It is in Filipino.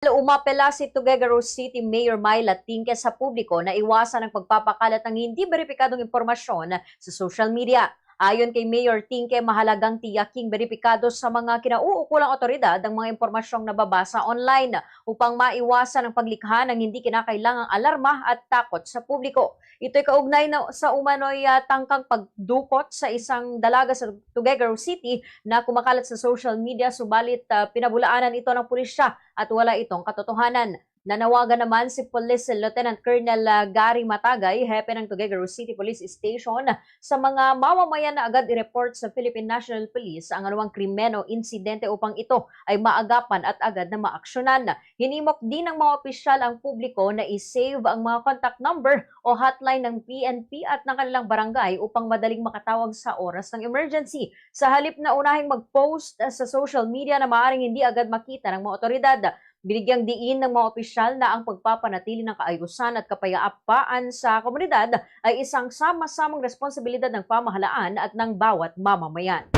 Umapela si Tuguegarao City Mayor Myla Tingke sa publiko na iwasan ang pagpapakalat ng hindi beripikadong impormasyon sa social media. Ayon kay Mayor Tingke, mahalagang tiyaking beripikado sa mga kinauukulang otoridad ang mga impormasyong nababasa online upang maiwasan ang paglikha ng hindi kinakailangang alarma at takot sa publiko. Ito'y kaugnay na sa umano'y tangkang pagdukot sa isang dalaga sa Tuguegarao City na kumakalat sa social media, subalit pinabulaanan ito ng pulisya at wala itong katotohanan. Nanawagan naman si Police Lieutenant Colonel Gary Matagay, hepe ng Tuguegarao City Police Station, sa mga mamamayan na agad i-report sa Philippine National Police ang anumang krimen o insidente upang ito ay maagapan at agad na maaksyonan. Hinimok din ng mga opisyal ang publiko na i-save ang mga contact number o hotline ng PNP at ng kanilang barangay upang madaling makatawag sa oras ng emergency. Sa halip na unahing mag-post sa social media na maaaring hindi agad makita ng mga otoridad, binigyang diin ng mga opisyal na ang pagpapanatili ng kaayusan at kapayapaan sa komunidad ay isang sama-samang responsibilidad ng pamahalaan at ng bawat mamamayan.